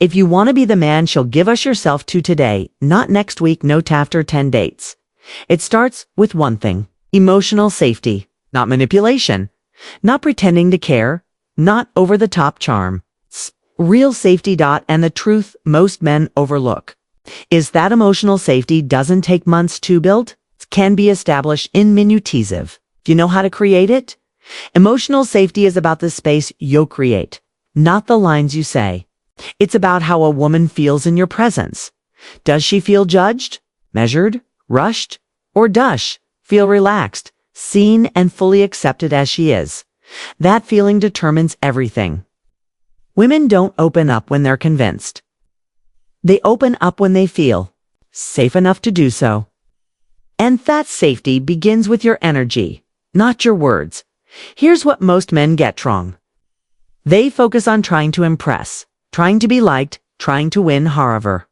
If you want to be the man she'll give us yourself to today, not next week, not after 10 dates. It starts with one thing: emotional safety, not manipulation, not pretending to care, not over-the-top charm. Real safety. And the truth most men overlook is that emotional safety doesn't take months to build. It can be established in minutes. Do you know how to create it? Emotional safety is about the space you create, not the lines you say. It's about how a woman feels in your presence. Does she feel judged, measured, rushed, or does she feel relaxed, seen, and fully accepted as she is? That feeling determines everything. Women don't open up when they're convinced. They open up when they feel safe enough to do so. And that safety begins with your energy, not your words. Here's what most men get wrong. They focus on trying to impress, trying to be liked, trying to win, however.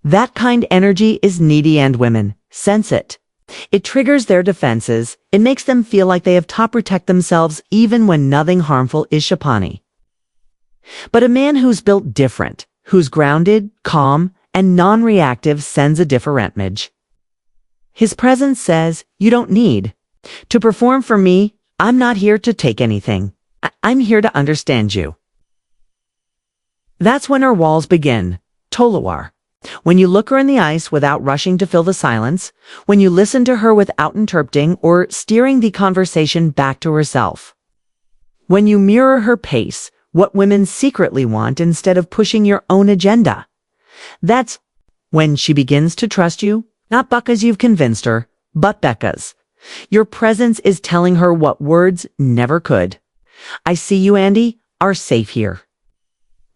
That kind energy is needy, and women sense it. It triggers their defenses. It makes them feel like they have to protect themselves even when nothing harmful is happening. But a man who's built different, who's grounded, calm, and non-reactive sends a different message. His presence says, you don't need to perform for me. I'm not here to take anything. I'm here to understand you. That's when her walls begin. Tolawar. When you look her in the eyes without rushing to fill the silence, when you listen to her without interrupting or steering the conversation back to herself. When you mirror her pace, what women secretly want instead of pushing your own agenda. That's when she begins to trust you, not because you've convinced her, but because your presence is telling her what words never could. I see you, Andy, are safe here.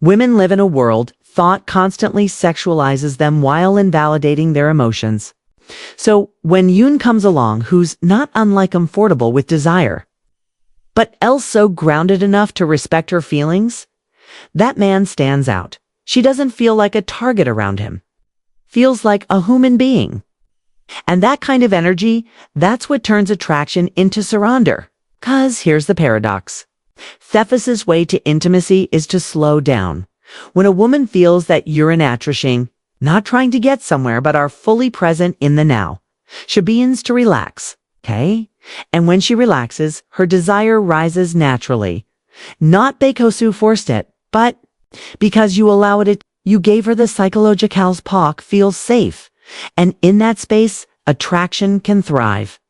Women live in a world thought constantly sexualizes them while invalidating their emotions. So when Yoon comes along, who's not unlike comfortable with desire, but else so grounded enough to respect her feelings, that man stands out. She doesn't feel like a target around him. Feels like a human being. And that kind of energy, that's what turns attraction into surrender. 'Cause here's the paradox. Thefis's way to intimacy is to slow down. When a woman feels that you're attracting, not trying to get somewhere but are fully present in the now, she begins to relax, okay? And when she relaxes, her desire rises naturally. Not because you forced it, but because you allowed it. You gave her the psychological spark, feels safe. And in that space, attraction can thrive.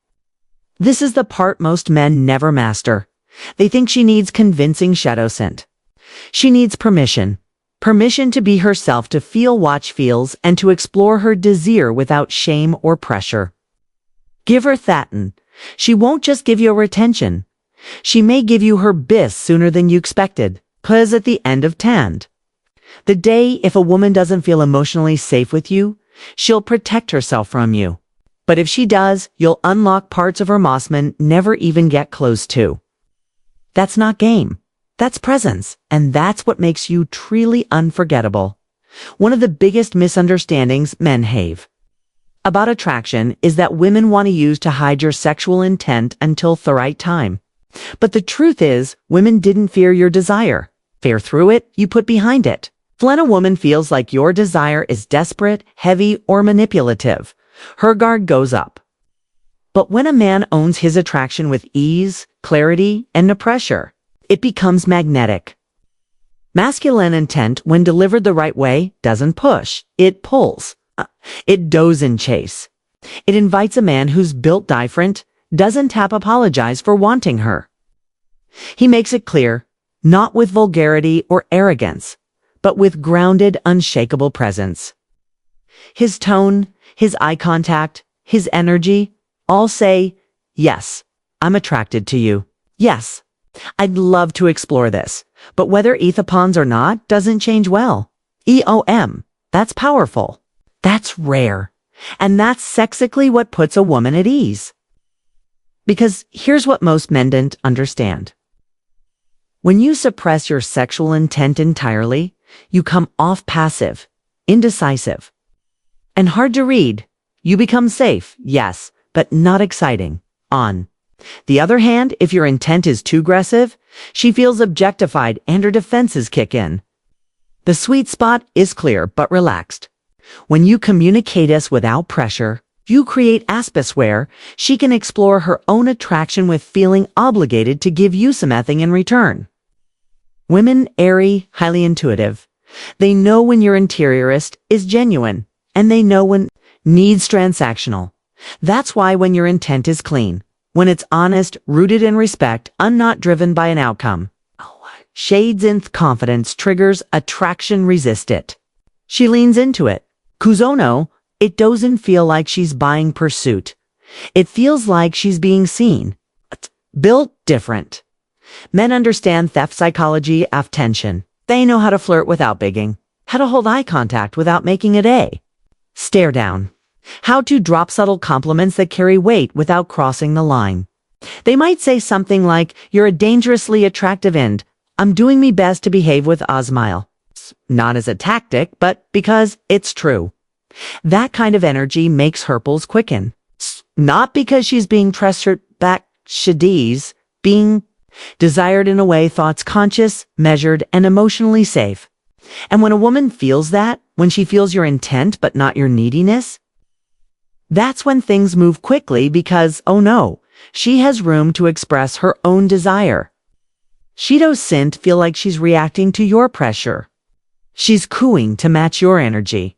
This is the part most men never master. They think she needs convincing shadow scent. She needs permission. Permission to be herself, to feel what she feels, and to explore her desire without shame or pressure. Give her that, and she won't just give you her attention. She may give you her best sooner than you expected. 'Cause at the end of the day, if a woman doesn't feel emotionally safe with you, she'll protect herself from you. But if she does, you'll unlock parts of her Mossman never even get close to. That's not game. That's presence. And that's what makes you truly unforgettable. One of the biggest misunderstandings men have about attraction is that women want to use to hide your sexual intent until the right time. But the truth is, women didn't fear your desire. Fear through it, you put behind it. When a woman feels like your desire is desperate, heavy, or manipulative, her guard goes up. But when a man owns his attraction with ease, clarity, and no pressure, it becomes magnetic. Masculine intent, when delivered the right way, doesn't push, it pulls. It does in chase. It invites a man who's built different, doesn't apologize for wanting her. He makes it clear, not with vulgarity or arrogance, but with grounded, unshakable presence. His tone, his eye contact, his energy, all say, yes, I'm attracted to you. Yes, I'd love to explore this, but whether ethapons or not doesn't change well. EOM, that's powerful. That's rare. And that's sexically what puts a woman at ease. Because here's what most men don't understand. When you suppress your sexual intent entirely, you come off passive, indecisive, and hard to read. You become safe, yes, but not exciting. On the other hand, if your intent is too aggressive, she feels objectified and her defenses kick in. The sweet spot is clear but relaxed. When you communicate us without pressure, you create aspects where she can explore her own attraction with feeling obligated to give you something in return. Women, airy, highly intuitive. They know when your interiorist is genuine, and they know when needs transactional. That's why when your intent is clean, when it's honest, rooted in respect, and not driven by an outcome. Shades in confidence triggers attraction, resist it. She leans into it. Kuzono, it doesn't feel like she's buying pursuit. It feels like she's being seen. Built different. Men understand theft psychology of tension. They know how to flirt without begging, how to hold eye contact without making it a stare down, how to drop subtle compliments that carry weight without crossing the line. They might say something like, "You're a dangerously attractive and I'm doing me best to behave with a smile." Not as a tactic, but because it's true. That kind of energy makes her pulse quicken. Not because she's being pressured back, she's being desired in a way thoughts conscious, measured, and emotionally safe. And when a woman feels that, when she feels your intent but not your neediness, that's when things move quickly because, oh no, she has room to express her own desire. She doesn't feel like she's reacting to your pressure. She's cooing to match your energy.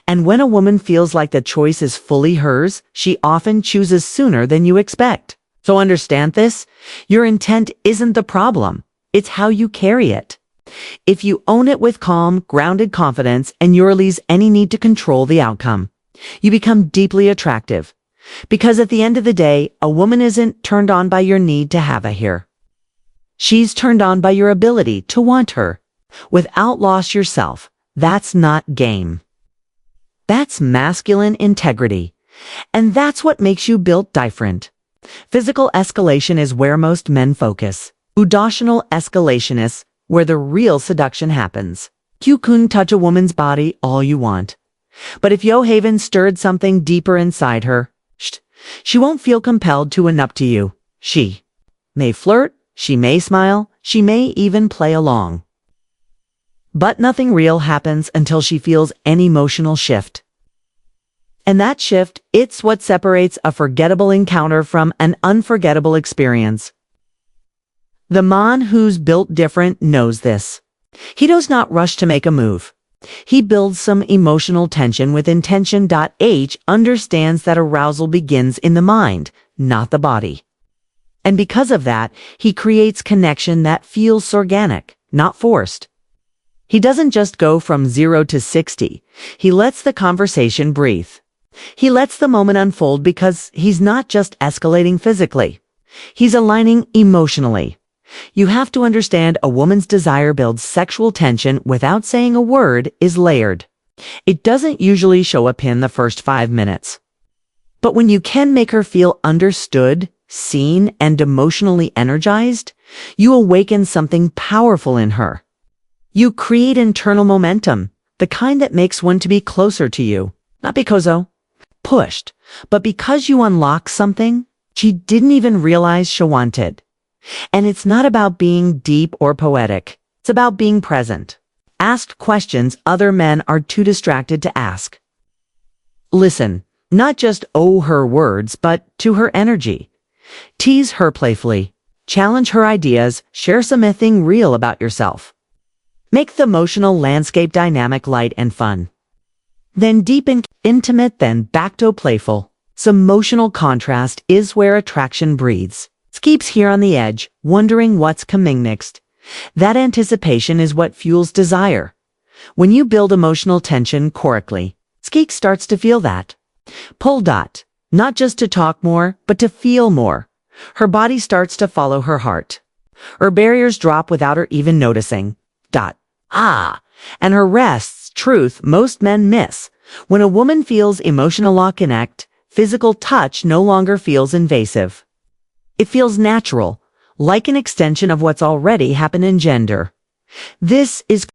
And when a woman feels like the choice is fully hers, she often chooses sooner than you expect. So understand this, your intent isn't the problem. It's how you carry it. If you own it with calm, grounded confidence and you release any need to control the outcome, you become deeply attractive. Because at the end of the day, a woman isn't turned on by your need to have a here. She's turned on by your ability to want her. Without loss yourself, that's not game. That's masculine integrity. And that's what makes you built different. Physical escalation is where most men focus. Emotional escalation is where the real seduction happens. You can touch a woman's body all you want. But if you haven't stirred something deeper inside her, she won't feel compelled to up to you. She may flirt, she may smile, she may even play along. But nothing real happens until she feels an emotional shift. And that shift, it's what separates a forgettable encounter from an unforgettable experience. The man who's built different knows this. He does not rush to make a move. He builds some emotional tension with intention. H understands that arousal begins in the mind, not the body. And because of that, he creates connection that feels organic, not forced. He doesn't just go from 0 to 60. He lets the conversation breathe. He lets the moment unfold because he's not just escalating physically. He's aligning emotionally. You have to understand a woman's desire builds sexual tension without saying a word is layered. It doesn't usually show up in the first 5 minutes. But when you can make her feel understood, seen, and emotionally energized, you awaken something powerful in her. You create internal momentum, the kind that makes one to be closer to you, not because pushed, but because you unlock something she didn't even realize she wanted. And it's not about being deep or poetic. It's about being present. Ask questions other men are too distracted to ask. Listen, not just her words, but to her energy. Tease her playfully. Challenge her ideas. Share something real about yourself. Make the emotional landscape dynamic, light, and fun. Then deep and intimate, then back to playful. Some emotional contrast is where attraction breathes. It keeps here on the edge, wondering what's coming next. That anticipation is what fuels desire. When you build emotional tension correctly, Skeek starts to feel that. Pull. Not just to talk more, but to feel more. Her body starts to follow her heart. Her barriers drop without her even noticing. And her rests, truth most men miss. When a woman feels emotional connect, physical touch no longer feels invasive. It feels natural, like an extension of what's already happened in gender. This is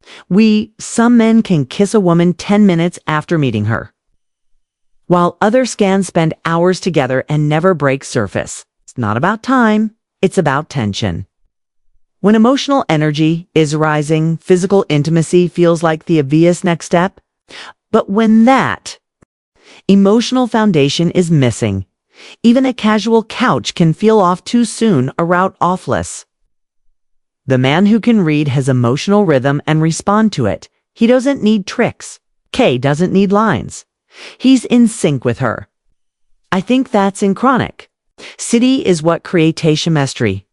some men can kiss a woman 10 minutes after meeting her, while others can spend hours together and never break surface. It's not about time, it's about tension. When emotional energy is rising, physical intimacy feels like the obvious next step. But when that emotional foundation is missing, even a casual couch can feel off too soon, a route offless. The man who can read his emotional rhythm and respond to it, he doesn't need tricks. Kay doesn't need lines. He's in sync with her. I think that's in chronic. City is what creates chemistry.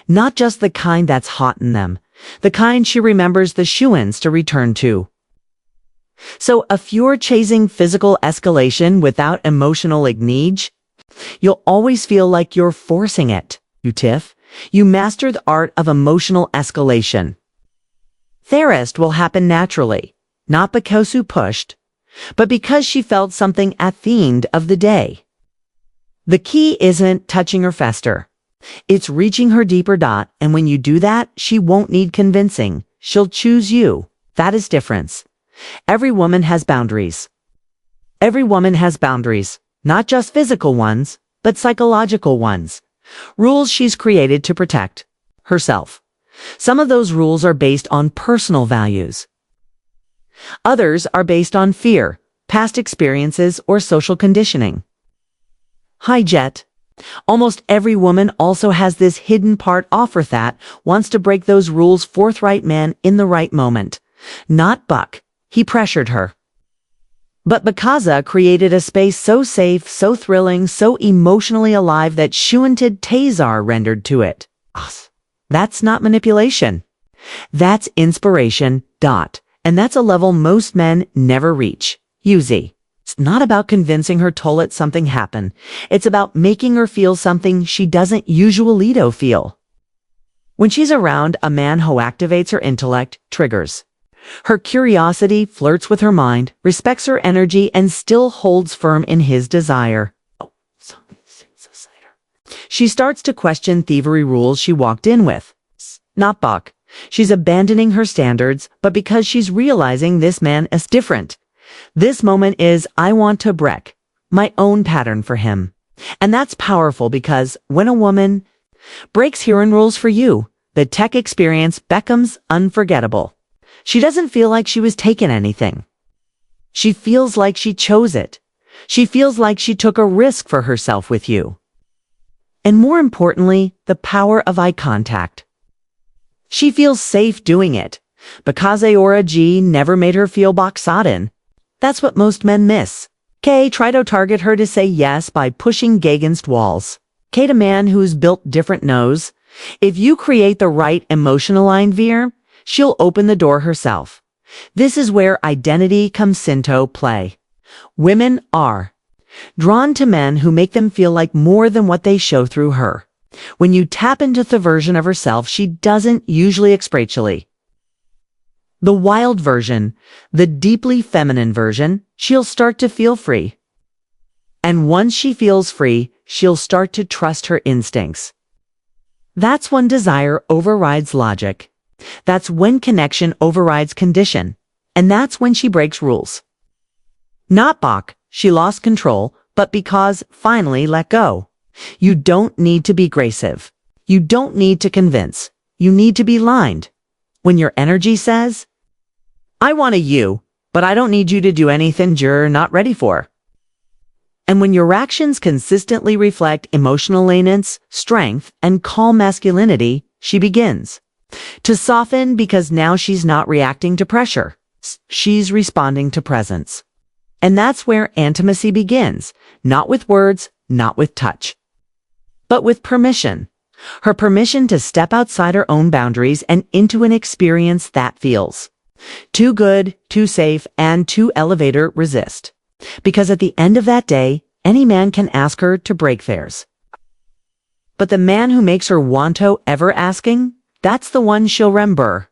Not just the kind that's hot in them, the kind she remembers the shoo-ins to return to. So if you're chasing physical escalation without emotional ignite, you'll always feel like you're forcing it. You master the art of emotional escalation. Therist will happen naturally, not because you pushed, but because she felt something at the end of the day. The key isn't touching her fester. It's reaching her deeper dot, and when you do that, she won't need convincing. She'll choose you. That is difference. Every woman has boundaries. Every woman has boundaries, not just physical ones, but psychological ones. Rules she's created to protect herself. Some of those rules are based on personal values. Others are based on fear, past experiences, or social conditioning. Hi, Jet. Almost every woman also has this hidden part of her that wants to break those rules. Forthright man in the right moment. Not Buck. He pressured her. But Bakaza created a space so safe, so thrilling, so emotionally alive that Shuanted Tazar rendered to it. That's not manipulation. That's inspiration. And that's a level most men never reach. Yuzi. It's not about convincing her to let something happen. It's about making her feel something she doesn't usually feel. When she's around a man who activates her intellect, triggers her curiosity, flirts with her mind, respects her energy, and still holds firm in his desire. She starts to question thievery rules she walked in with. Not Buck. She's abandoning her standards, but because she's realizing this man is different. This moment is, I want to break my own pattern for him. And that's powerful because when a woman breaks her own rules for you, the tech experience becomes unforgettable. She doesn't feel like she was taken anything. She feels like she chose it. She feels like she took a risk for herself with you. And more importantly, the power of eye contact. She feels safe doing it. Because Aora G never made her feel boxed. That's what most men miss. Kay tried to target her to say yes by pushing Gay against walls. Kate, a man who's built different, knows if you create the right emotional line veer, she'll open the door herself. This is where identity comes into play. Women are drawn to men who make them feel like more than what they show through her. When you tap into the version of herself she doesn't usually express. The wild version, the deeply feminine version, she'll start to feel free. And once she feels free, she'll start to trust her instincts. That's when desire overrides logic. That's when connection overrides condition. And that's when she breaks rules. Not Bach, she lost control, but because finally let go. You don't need to be aggressive. You don't need to convince. You need to be lined. When your energy says, I want a you, but I don't need you to do anything you're not ready for. And when your actions consistently reflect emotional lenience, strength, and calm masculinity, she begins to soften because now she's not reacting to pressure. She's responding to presence. And that's where intimacy begins, not with words, not with touch, but with permission. Her permission to step outside her own boundaries and into an experience that feels too good, too safe, and too elevator resist. Because at the end of that day, any man can ask her to break theirs. But the man who makes her want to ever asking, that's the one she'll remember.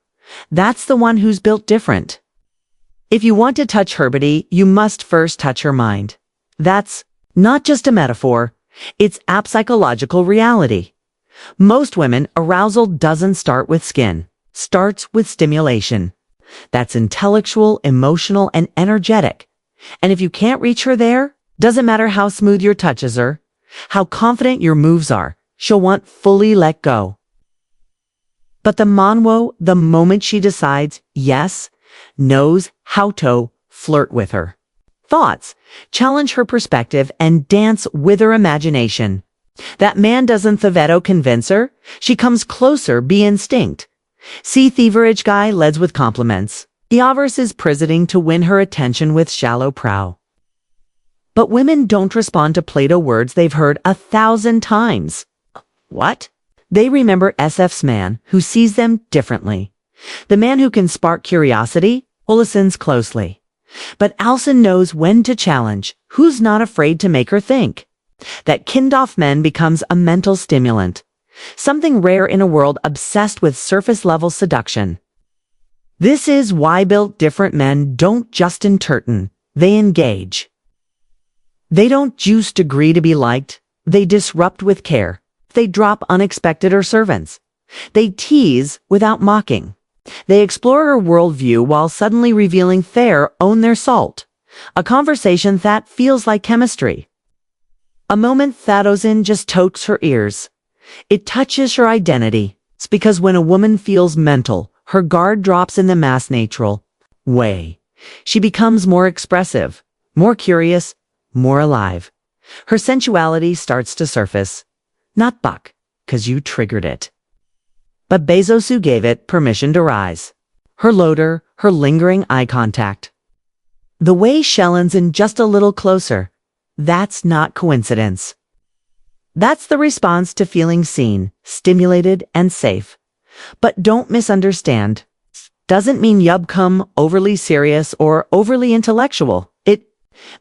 That's the one who's built different. If you want to touch her body, you must first touch her mind. That's not just a metaphor. It's app psychological reality. Most women, arousal doesn't start with skin. Starts with stimulation. That's intellectual, emotional, and energetic. And if you can't reach her there, doesn't matter how smooth your touches are, how confident your moves are, she'll want fully let go. But the manwo, the moment she decides yes, knows how to flirt with her thoughts, challenge her perspective, and dance with her imagination. That man doesn't Theveto convince her. She comes closer, be instinct. See thieverage guy leads with compliments. The avarice is presenting to win her attention with shallow prow. But women don't respond to Plato words they've heard 1,000 times. What? They remember SF's man who sees them differently. The man who can spark curiosity who listens closely. But Alison knows when to challenge, who's not afraid to make her think. That Kindorf men becomes a mental stimulant. Something rare in a world obsessed with surface-level seduction. This is why built different men don't just entertain, they engage. They don't just agree to be liked, they disrupt with care. They drop unexpected or servants. They tease without mocking. They explore her worldview while suddenly revealing their own their salt. A conversation that feels like chemistry. A moment Thatosin just totes her ears. It touches her identity. It's because when a woman feels mental, her guard drops in the mass natural way. She becomes more expressive, more curious, more alive. Her sensuality starts to surface. Not Buck, 'cause you triggered it. But Bezosu gave it permission to rise. Her loader, her lingering eye contact. The way Shellens in just a little closer. That's not coincidence. That's the response to feeling seen, stimulated, and safe. But don't misunderstand. Doesn't mean you become overly serious or overly intellectual. It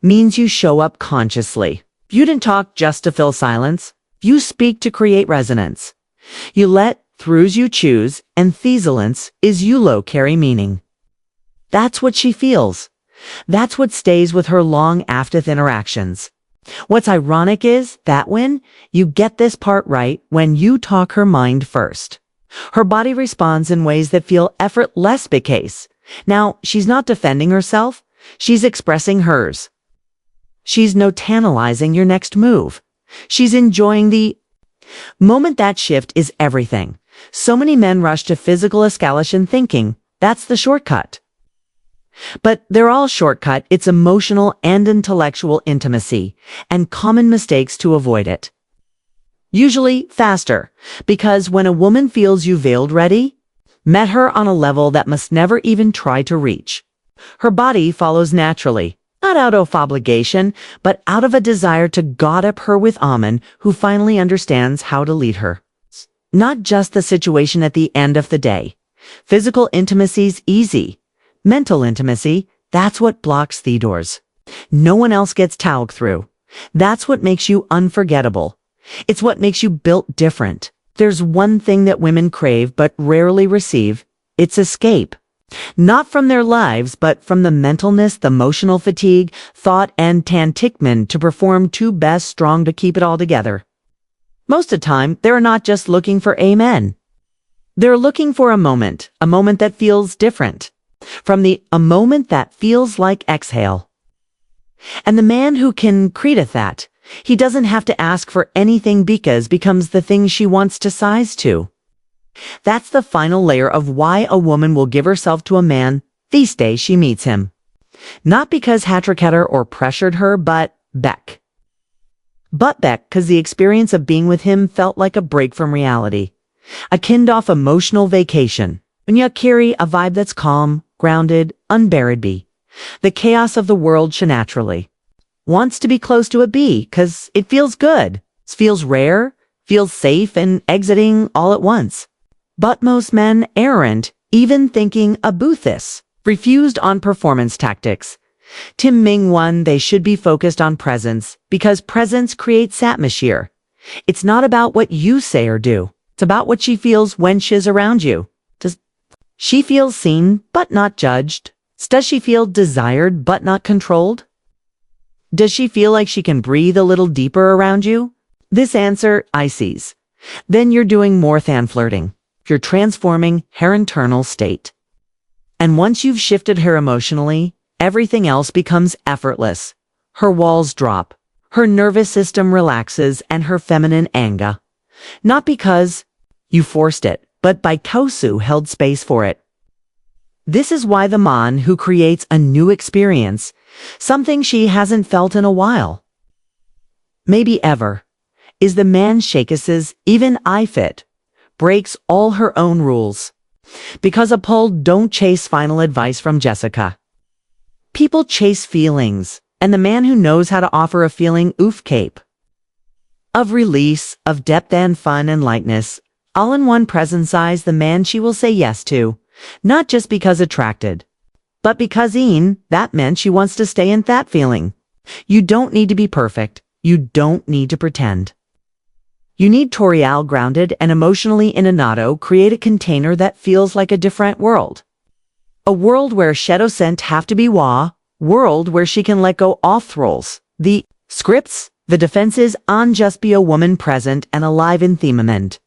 means you show up consciously. You didn't talk just to fill silence. You speak to create resonance. You let throughs you choose, and thesalence is eulo carry meaning. That's what she feels. That's what stays with her long after interactions. What's ironic is that when you get this part right, when you talk her mind first, her body responds in ways that feel effortless because. Now, she's not defending herself, she's expressing hers. She's no-tantalizing your next move. She's enjoying the moment. That shift is everything. So many men rush to physical escalation thinking that's the shortcut. But they're all shortcut. It's emotional and intellectual intimacy, and common mistakes to avoid it. Usually faster, because when a woman feels you veiled ready, met her on a level that must never even try to reach. Her body follows naturally, not out of obligation, but out of a desire to god up her with Amen, who finally understands how to lead her. Not just the situation at the end of the day. Physical intimacy's easy. Mental intimacy, that's what blocks the doors. No one else gets talked through. That's what makes you unforgettable. It's what makes you built different. There's one thing that women crave but rarely receive. It's escape. Not from their lives, but from the mentalness, the emotional fatigue, thought, and tantikman to perform too best strong to keep it all together. Most of the time, they're not just looking for amen. They're looking for a moment that feels different. From a moment that feels like exhale. And the man who can create that, he doesn't have to ask for anything because becomes the thing she wants to size to. That's the final layer of why a woman will give herself to a man the day she meets him. Not because Hatrick or pressured her, but Beck. But Beck, because the experience of being with him felt like a break from reality. A Kindorf emotional vacation. When you carry a vibe that's calm, grounded, unburied be. The chaos of the world she naturally wants to be close to a bee, because it feels good. It feels rare, feels safe, and exiting all at once. But most men errant, even thinking a Boothis, refused on performance tactics. Tim Ming won they should be focused on presence, because presence creates atmosphere. It's not about what you say or do. It's about what she feels when she's around you. Does she feel seen but not judged? Does she feel desired but not controlled? Does she feel like she can breathe a little deeper around you? This answer I sees. Then you're doing more than flirting. You're transforming her internal state. And once you've shifted her emotionally, everything else becomes effortless. Her walls drop. Her nervous system relaxes and her feminine anger. Not because you forced it, but by Kosu held space for it. This is why the man who creates a new experience, something she hasn't felt in a while, maybe ever, is the man shakeses even I fit, breaks all her own rules. Because a pull don't chase final advice from Jessica. People chase feelings, and the man who knows how to offer a feeling oof cape. Of release, of depth and fun and lightness, all in one presence the man she will say yes to, not just because attracted, but because that meant she wants to stay in that feeling. You don't need to be perfect. You don't need to pretend. You need Toriel grounded and emotionally inato create a container that feels like a different world. A world where shadow scent have to be world where she can let go off roles, the scripts, the defenses on just be a woman present and alive in themament.